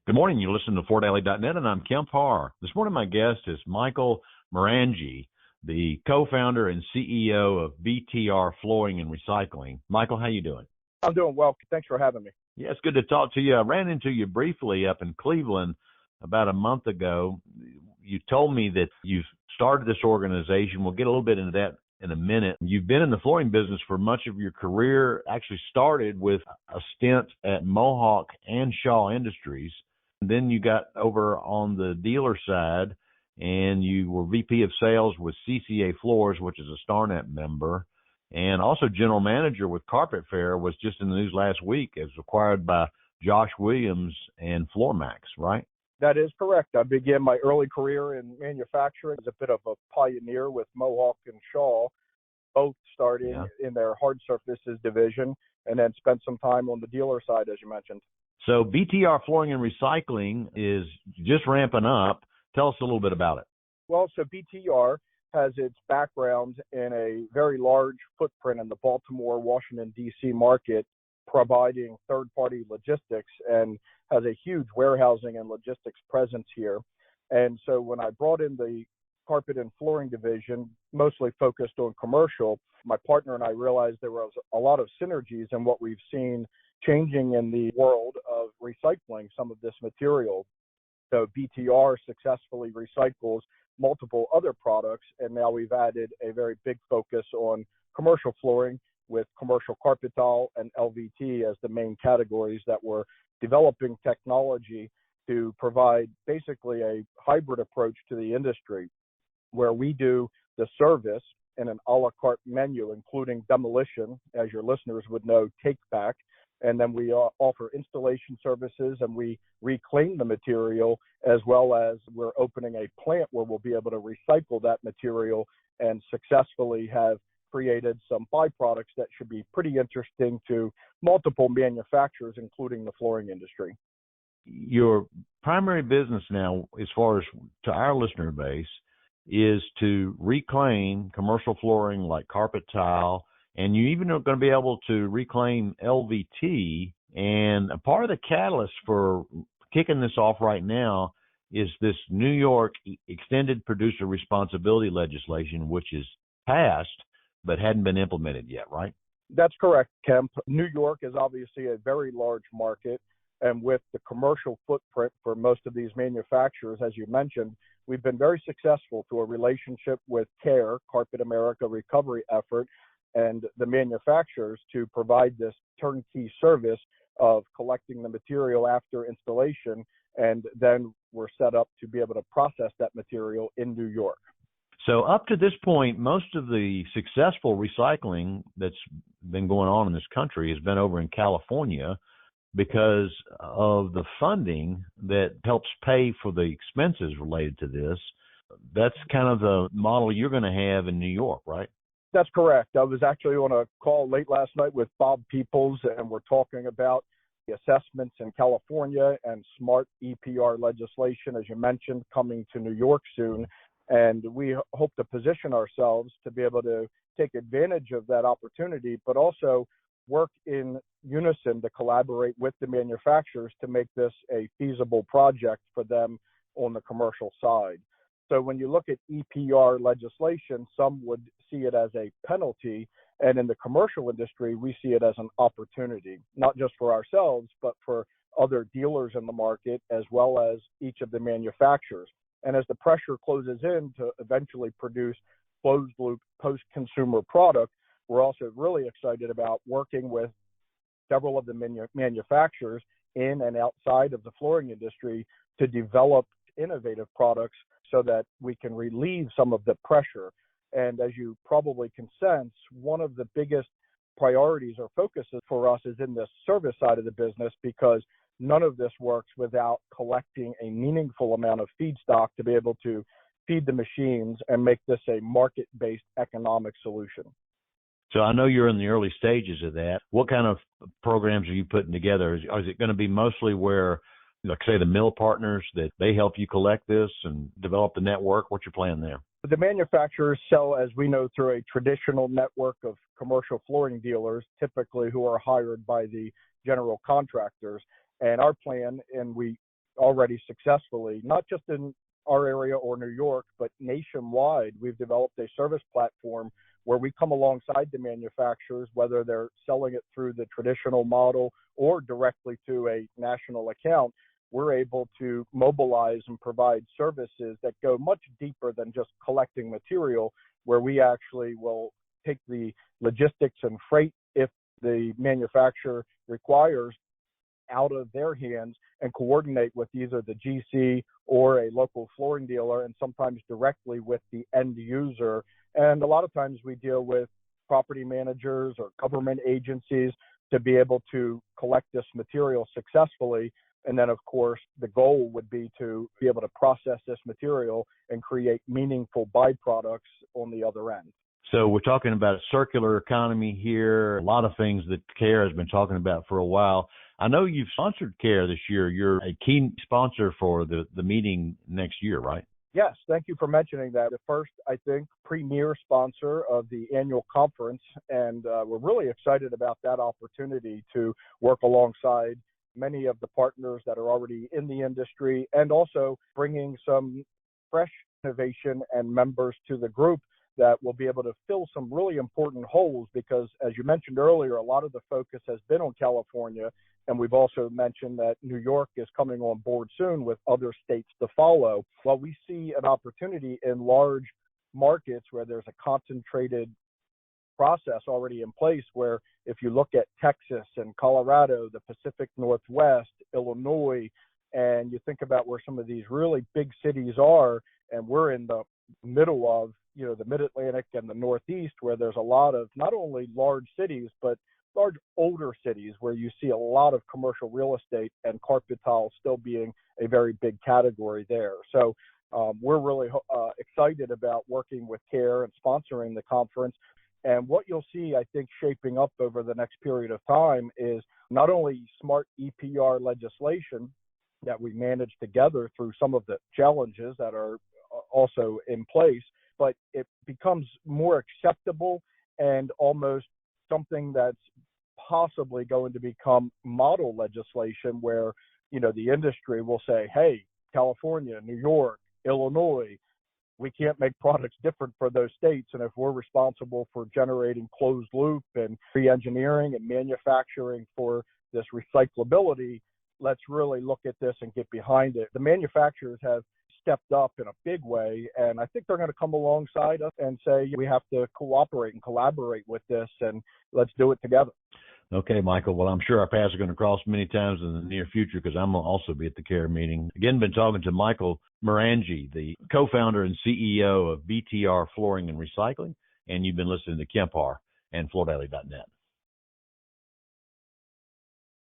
Good morning. You listen to FortAlley.net, and I'm Kemp Harr. This morning, my guest is Michael Marange, the co-founder and CEO of BTR Flooring and Recycling. Michael, how you doing? I'm doing well. Thanks for having me. Yeah, it's good to talk to you. I ran into you briefly up in Cleveland about a month ago. You told me that you've started this organization. We'll get a little bit into that in a minute. You've been in the flooring business for much of your career, actually started with a stint at Mohawk and Shaw Industries. Then you got over on the dealer side, and you were VP of sales with CCA Floors, which is a StarNet member, and also general manager with Carpet Fair, was just in the news last week as acquired by Josh Williams and FloorMax, right? That is correct. I began my early career in manufacturing as a bit of a pioneer with Mohawk and Shaw, both starting in their hard surfaces division, and then spent some time on the dealer side, as you mentioned. So BTR Flooring and Recycling is just ramping up. Tell us a little bit about it. Well, so BTR has its background in a very large footprint in the Baltimore, Washington, D.C. market, providing third-party logistics, and has a huge warehousing and logistics presence here. And so when I brought in the carpet and flooring division, mostly focused on commercial, my partner and I realized there was a lot of synergies in what we've seen changing in the world of recycling some of this material. So BTR successfully recycles multiple other products, and now we've added a very big focus on commercial flooring with commercial carpet tile and LVT as the main categories that we're developing technology to provide basically a hybrid approach to the industry, where we do the service in an a la carte menu, including demolition, as your listeners would know, take back. And then we offer installation services, and we reclaim the material, as well as we're opening a plant where we'll be able to recycle that material and successfully have created some byproducts that should be pretty interesting to multiple manufacturers, including the flooring industry. Your primary business now, as far as to our listener base, is to reclaim commercial flooring like carpet tile, and you even are going to be able to reclaim LVT. And a part of the catalyst for kicking this off right now is this New York extended producer responsibility legislation, which is passed but hadn't been implemented yet, right? That's correct, Kemp. New York is obviously a very large market, and with the commercial footprint for most of these manufacturers, as you mentioned, we've been very successful through a relationship with CARE, Carpet America Recovery Effort, and the manufacturers to provide this turnkey service of collecting the material after installation, and then we're set up to be able to process that material in New York. So up to this point, most of the successful recycling that's been going on in this country has been over in California because of the funding that helps pay for the expenses related to this. That's kind of the model you're going to have in New York, right? That's correct. I was actually on a call late last night with Bob Peoples, and we're talking about the assessments in California and smart EPR legislation, as you mentioned, coming to New York soon. And we hope to position ourselves to be able to take advantage of that opportunity, but also work in unison to collaborate with the manufacturers to make this a feasible project for them on the commercial side. So when you look at EPR legislation, some would see it as a penalty, and in the commercial industry, we see it as an opportunity, not just for ourselves, but for other dealers in the market, as well as each of the manufacturers. And as the pressure closes in to eventually produce closed-loop post-consumer product, we're also really excited about working with several of the manufacturers in and outside of the flooring industry to develop innovative products so that we can relieve some of the pressure. And as you probably can sense, one of the biggest priorities or focuses for us is in the service side of the business, because none of this works without collecting a meaningful amount of feedstock to be able to feed the machines and make this a market-based economic solution. So I know you're in the early stages of that. What kind of programs are you putting together? Is it going to be mostly where, like say, the mill partners, that they help you collect this and develop the network? What's your plan there? The manufacturers sell, as we know, through a traditional network of commercial flooring dealers, typically who are hired by the general contractors. And our plan, and we already successfully, not just in our area or New York, but nationwide. We've developed a service platform where we come alongside the manufacturers, whether they're selling it through the traditional model or directly to a national account. We're able to mobilize and provide services that go much deeper than just collecting material, where we actually will take the logistics and freight, if the manufacturer requires, out of their hands and coordinate with either the GC or a local flooring dealer, and sometimes directly with the end user. And a lot of times we deal with property managers or government agencies to be able to collect this material successfully. And then, of course, the goal would be to be able to process this material and create meaningful byproducts on the other end. So we're talking about a circular economy here, a lot of things that CARE has been talking about for a while. I know you've sponsored CARE this year. You're a key sponsor for the meeting next year, right? Yes, thank you for mentioning that. The first, I think, premier sponsor of the annual conference, and we're really excited about that opportunity to work alongside many of the partners that are already in the industry, and also bringing some fresh innovation and members to the group that will be able to fill some really important holes, because as you mentioned earlier, a lot of the focus has been on California, and we've also mentioned that New York is coming on board soon with other states to follow. Well, we see an opportunity in large markets where there's a concentrated process already in place, where if you look at Texas and Colorado, the Pacific Northwest, Illinois, and you think about where some of these really big cities are, and we're in the middle of, the Mid-Atlantic and the Northeast, where there's a lot of not only large cities, but large older cities where you see a lot of commercial real estate, and carpet tile still being a very big category there. So we're really excited about working with CARE and sponsoring the conference. And what you'll see, I think, shaping up over the next period of time is not only smart EPR legislation that we manage together through some of the challenges that are also in place, but it becomes more acceptable and almost something that's possibly going to become model legislation, where, the industry will say, hey, California, New York, Illinois, we can't make products different for those states. And if we're responsible for generating closed loop and re-engineering and manufacturing for this recyclability, let's really look at this and get behind it. The manufacturers have stepped up in a big way, and I think they're going to come alongside us and say we have to cooperate and collaborate with this, and let's do it together. Okay, Michael. Well, I'm sure our paths are going to cross many times in the near future, because I'm going to also be at the CARE meeting. Again, been talking to Michael Marange, the co-founder and CEO of BTR Flooring and Recycling, and you've been listening to Kemp Harr and FloorDaily.net.